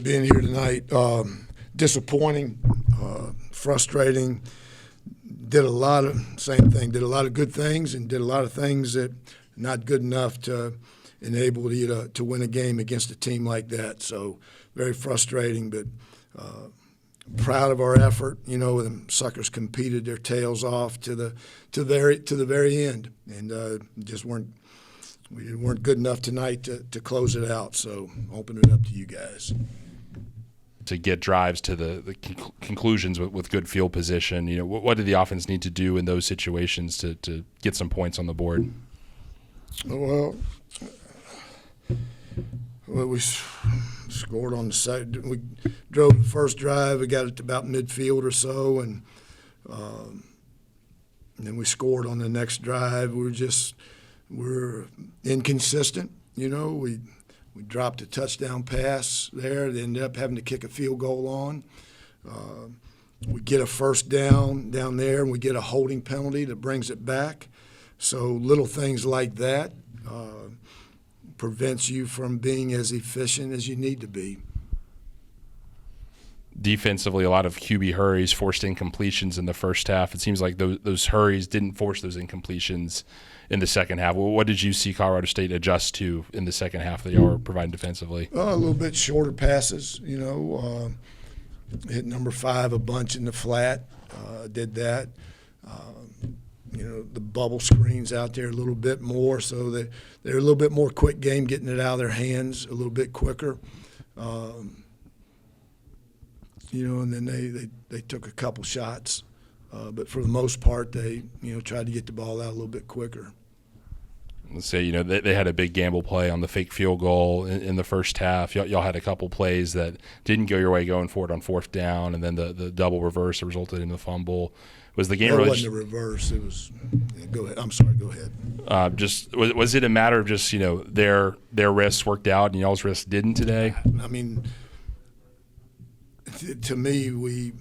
being here tonight. Disappointing, frustrating. Did a lot of good things and did a lot of things that not good enough to enable you to win a game against a team like that. So very frustrating, but proud of our effort. You know, the suckers competed their tails off to the very end, and we weren't good enough tonight to close it out. So open it up to you guys. To get drives to the conclusions with good field position, you know, what did the offense need to do in those situations to get some points on the board? Well, we scored on the side. We drove the first drive. We got it to about midfield or so, and then we scored on the next drive. We're inconsistent. You know, we dropped a touchdown pass there. They ended up having to kick a field goal on. We get a first down there, and we get a holding penalty that brings it back. So little things like that prevents you from being as efficient as you need to be. Defensively, a lot of QB hurries, forced incompletions in the first half. It seems like those hurries didn't force those incompletions in the second half. Well, what did you see Colorado State adjust to in the second half that y'all were providing defensively? A little bit shorter passes, you know. Hit number 5 a bunch in the flat, did that. You know, the bubble screens out there a little bit more, so that they're a little bit more quick game, getting it out of their hands a little bit quicker. You know, and then they took a couple shots. But for the most part, they, you know, tried to get the ball out a little bit quicker. Let's say, you know, they had a big gamble play on the fake field goal in the first half. Y'all had a couple plays that didn't go your way going forward on fourth down, and then the double reverse that resulted in the fumble. Was the game That really wasn't a reverse. It was go ahead. I'm sorry. Go ahead. Was it a matter of just, you know, their risks worked out and y'all's risks didn't today? I mean, to me, you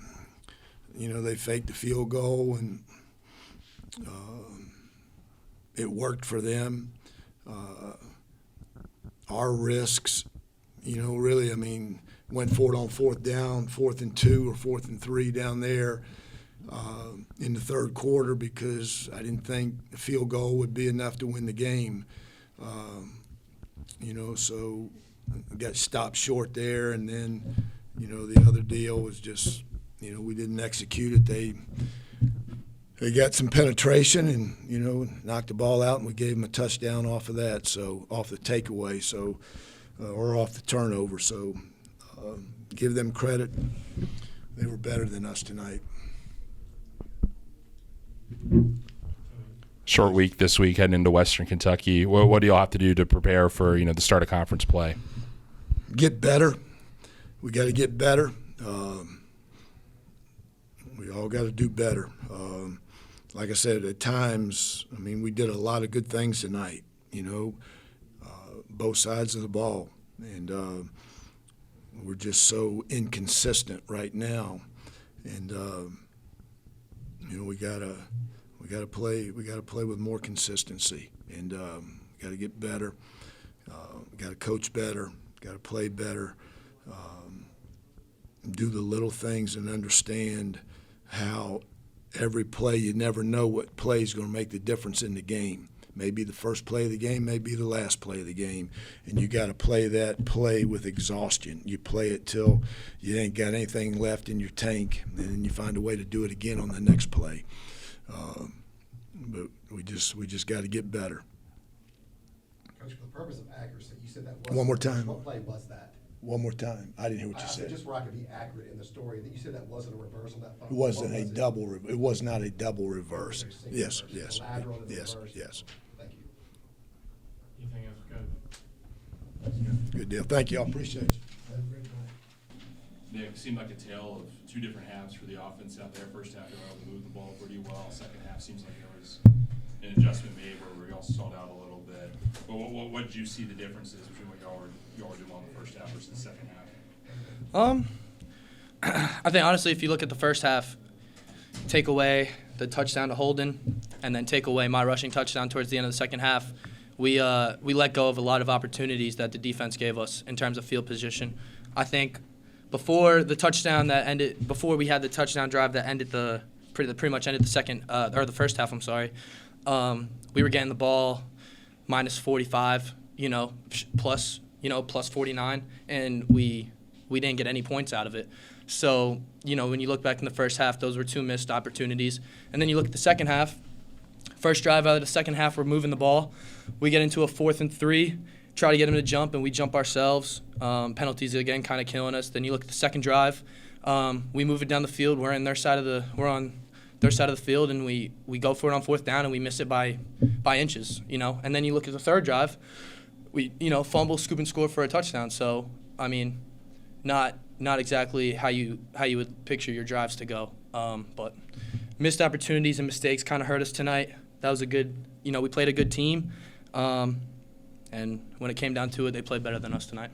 know, they faked the field goal, and it worked for them. Our risks, you know, really, I mean, went for it on fourth down, 4th and 2 or 4th and 3 down there in the third quarter, because I didn't think a field goal would be enough to win the game. You know, so I got stopped short there, and then, you know, the other deal was just, you know, we didn't execute it. They got some penetration and, you know, knocked the ball out, and we gave them a touchdown off of that, so off the takeaway, so or off the turnover. So give them credit. They were better than us tonight. Short week this week, heading into Western Kentucky. What do y'all have to do to prepare for, you know, the start of conference play? Get better. We got to get better. We all got to do better. Like I said, at times, I mean, we did a lot of good things tonight, you know, both sides of the ball. And we're just so inconsistent right now. And, you know, we gotta play with more consistency, and got to get better. Got to coach better. Got to play better. Do the little things and understand how every play, you never know what play is going to make the difference in the game. Maybe the first play of the game, maybe the last play of the game, and you got to play that play with exhaustion. You play it till you ain't got anything left in your tank, and then you find a way to do it again on the next play. But we just got to get better. Coach, for the purpose of accuracy, you said that was One more time. What play was that? One more time. I didn't hear what you said. Just where I could be accurate in the story, that you said that wasn't a reverse on that phone. It wasn't a double. It was not a double reverse. Yes, yes, Lateral and yes, reverse. yes. Thank you. Anything else, Coach? Good deal. Thank you. I appreciate you. Nick, it seemed like a tale of two different halves for the offense out there. First half, they were able to move the ball pretty well. Second half seems like there was an adjustment made where we all stalled out a little bit. But what did you see the differences between what y'all were doing on the first half versus the second half? I think honestly, if you look at the first half, take away the touchdown to Holden, and then take away my rushing touchdown towards the end of the second half, we let go of a lot of opportunities that the defense gave us in terms of field position. I think before the touchdown that ended, before we had the touchdown drive that ended pretty much ended the second or the first half. I'm sorry. We were getting the ball minus 45, plus 49, and we didn't get any points out of it. So, when you look back in the first half, those were 2 missed opportunities. And then you look at the second half. First drive out of the second half, we're moving the ball. We get into a 4th and 3, try to get him to jump, and we jump ourselves. Penalties again kind of killing us. Then you look at the second drive. We move it down the field. We're on their side of the field, and we go for it on 4th down, and we miss it by inches, And then you look at the third drive. We, fumble, scoop, and score for a touchdown. So, I mean, not exactly how you would picture your drives to go. But missed opportunities and mistakes kind of hurt us tonight. That was a good, we played a good team. And when it came down to it, they played better than us tonight.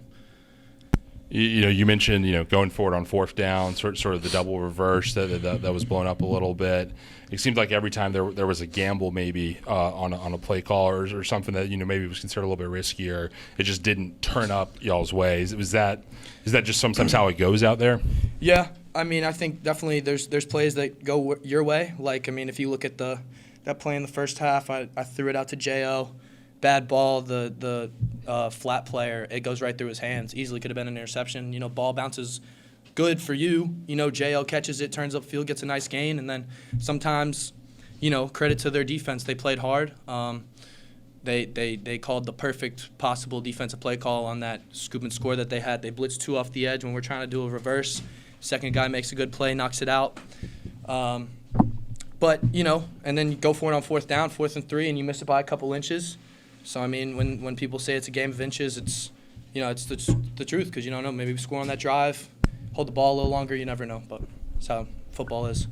You mentioned going forward on 4th down, sort of the double reverse that was blown up a little bit. It seemed like every time there was a gamble maybe on a play call or something that maybe was considered a little bit riskier, it just didn't turn up y'all's way. Is that just sometimes how it goes out there? Yeah, I mean, I think definitely there's plays that go your way. Like, I mean, if you look at that play in the first half, I threw it out to J.O. Bad ball, the flat player, it goes right through his hands. Easily could have been an interception. Ball bounces good for you. J.O. catches it, turns upfield, gets a nice gain, and then sometimes, credit to their defense. They played hard. They called the perfect possible defensive play call on that scoop and score that they had. They blitzed 2 off the edge when we're trying to do a reverse. Second guy makes a good play, knocks it out. But, and then you go for it on 4th down, 4th and 3, and you miss it by a couple inches. So, I mean, when people say it's a game of inches, it's, it's the truth because you don't know. Maybe we score on that drive, hold the ball a little longer, you never know. But that's how football is.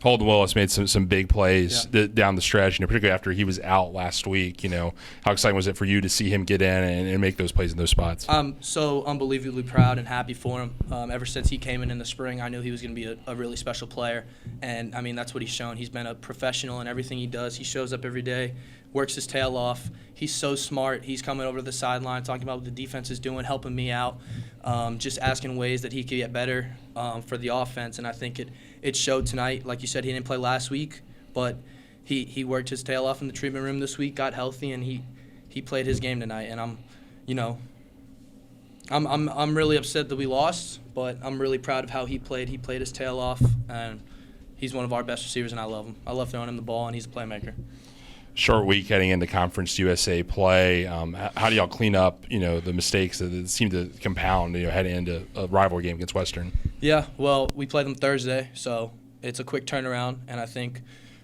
Holden Willis made some big plays down the stretch, particularly after he was out last week. How exciting was it for you to see him get in and make those plays in those spots? I'm so unbelievably proud and happy for him. Ever since he came in the spring, I knew he was going to be a really special player. And, I mean, that's what he's shown. He's been a professional in everything he does. He shows up every day, works his tail off. He's so smart. He's coming over to the sideline, talking about what the defense is doing, helping me out, just asking ways that he could get better for the offense. And I think it showed tonight. Like you said, he didn't play last week, but he worked his tail off in the treatment room this week, got healthy, and he played his game tonight. And I'm really upset that we lost, but I'm really proud of how he played. He played his tail off, and he's one of our best receivers, and I love him. I love throwing him the ball, and he's a playmaker. Short week heading into Conference USA play. How do y'all clean up, the mistakes that seem to compound, heading into a rivalry game against Western? Yeah, well, we play them Thursday, so it's a quick turnaround, and I think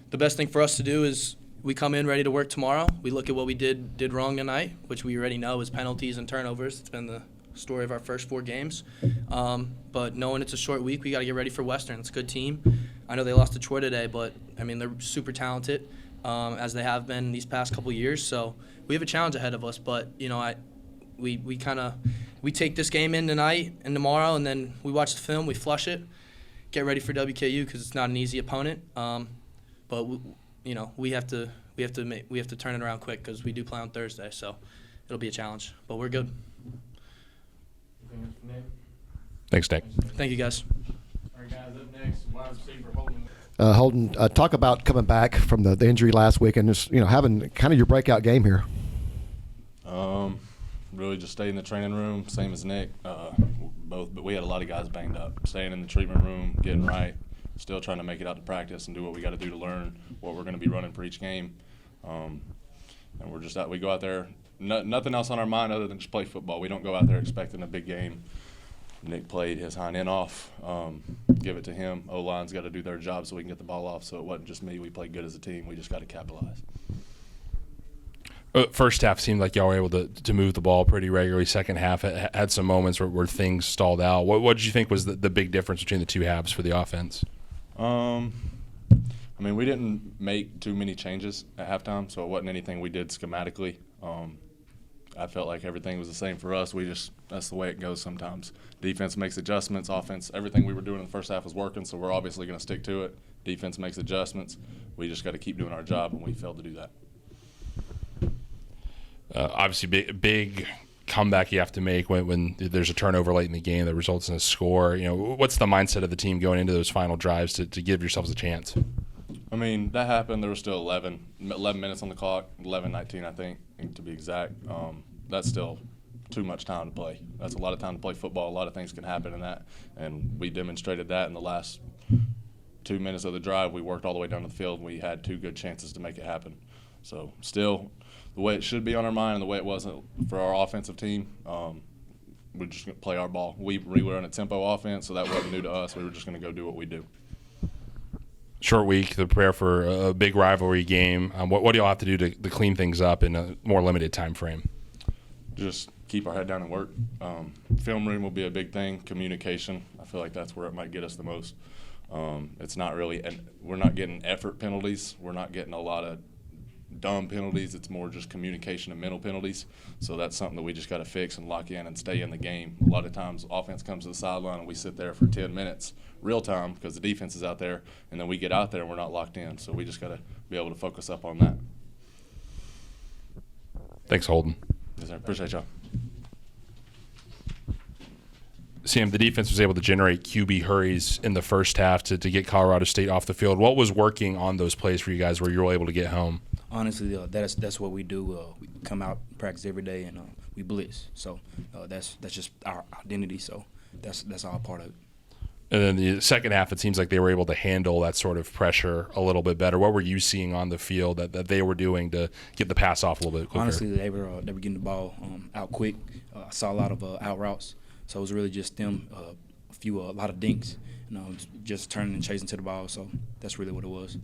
the best thing for us to do is we come in ready to work tomorrow. We look at what we did wrong tonight, which we already know is penalties and turnovers. It's been the story of our first 4 games. But knowing it's a short week, we got to get ready for Western. It's a good team. I know they lost to Troy today, but, I mean, they're super talented. As they have been these past couple years. So we have a challenge ahead of us. But, we take this game in tonight and tomorrow, and then we watch the film, we flush it, get ready for WKU because it's not an easy opponent. But we have to turn it around quick because we do play on Thursday. So it'll be a challenge. But we're good. Anything else from Nick? Thanks, Nick. Thank you, guys. All right, guys, up next, wide receiver Holden. Holden, talk about coming back from the injury last week and just having kind of your breakout game here. Really just stayed in the training room, same as Nick. But we had a lot of guys banged up. Staying in the treatment room, getting right, still trying to make it out to practice and do what we got to do to learn what we're going to be running for each game. And we're just out. We go out there, nothing else on our mind other than just play football. We don't go out there expecting a big game. Nick played his hind end off. Give it to him. O-line's got to do their job so we can get the ball off. So it wasn't just me. We played good as a team. We just got to capitalize. First half seemed like y'all were able to move the ball pretty regularly. Second half had some moments where things stalled out. What did you think was the big difference between the 2 halves for the offense? I mean, we didn't make too many changes at halftime, so it wasn't anything we did schematically. I felt like everything was the same for us. That's the way it goes sometimes. Defense makes adjustments. Offense, everything we were doing in the first half was working, so we're obviously going to stick to it. Defense makes adjustments. We just got to keep doing our job, and we failed to do that. Obviously, big comeback you have to make when there's a turnover late in the game that results in a score. What's the mindset of the team going into those final drives to give yourselves a chance? I mean, that happened. There were still 11 minutes on the clock, 11:19, I think, to be exact. That's still too much time to play. That's a lot of time to play football. A lot of things can happen in that, and we demonstrated that in the last 2 minutes of the drive. We worked all the way down to the field, and we had 2 good chances to make it happen. So still the way it should be on our mind and the way it wasn't for our offensive team, we're just going to play our ball. We were in a tempo offense, so that wasn't new to us. We were just going to go do what we do. Short week to prepare for a big rivalry game. What do y'all have to do to clean things up in a more limited time frame? Just keep our head down and work. Film room will be a big thing. Communication, I feel like that's where it might get us the most. It's not really, and we're not getting effort penalties. We're not getting a lot of dumb penalties. It's more just communication and mental penalties. So that's something that we just got to fix and lock in and stay in the game. A lot of times offense comes to the sideline and we sit there for 10 minutes real time because the defense is out there, and then we get out there and we're not locked in. So we just got to be able to focus up on that. Thanks, Holden. Yes, sir. Appreciate y'all. Sam, the defense was able to generate QB hurries in the first half to get Colorado State off the field. What was working on those plays for you guys where you were able to get home? Honestly, that's what we do. We come out, practice every day, and we blitz. So that's just our identity. So that's all part of it. And then the second half, it seems like they were able to handle that sort of pressure a little bit better. What were you seeing on the field that they were doing to get the pass off a little bit quicker? Honestly, they were getting the ball out quick. I saw a lot of out routes. So it was really just them, a lot of dinks, just turning and chasing to the ball. So that's really what it was.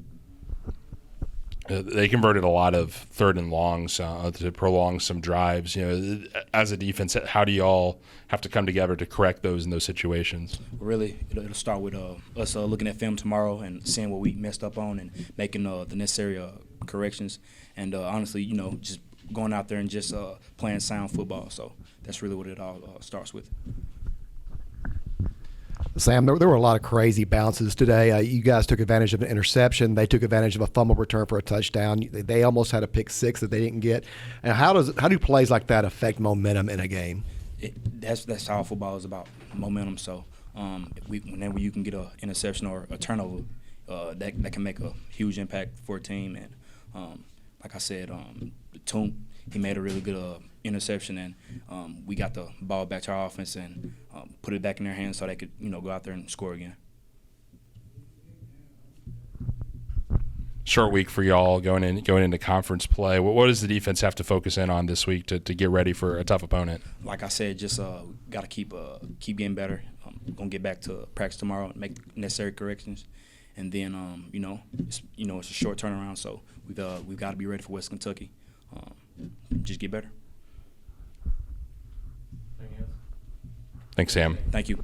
They converted a lot of 3rd and longs to prolong some drives. As a defense, how do y'all have to come together to correct those in those situations? Really, it'll start with us looking at film tomorrow and seeing what we messed up on and making the necessary corrections. And honestly, just going out there and just playing sound football. So that's really what it all starts with. Sam, there were a lot of crazy bounces today. You guys took advantage of an interception. They took advantage of a fumble return for a touchdown. They almost had a pick 6 that they didn't get. And how do plays like that affect momentum in a game? That's how football is about, momentum. So whenever you can get an interception or a turnover, that can make a huge impact for a team. And like I said, Toon, he made a really good interception, and we got the ball back to our offense and put it back in their hands so they could, go out there and score again. Short week for y'all going into conference play. What does the defense have to focus in on this week to get ready for a tough opponent? Like I said, just got to keep getting better. Gonna get back to practice tomorrow and make necessary corrections, and then it's a short turnaround, so we've got to be ready for West Kentucky. Just get better. Thanks, Sam. Thank you.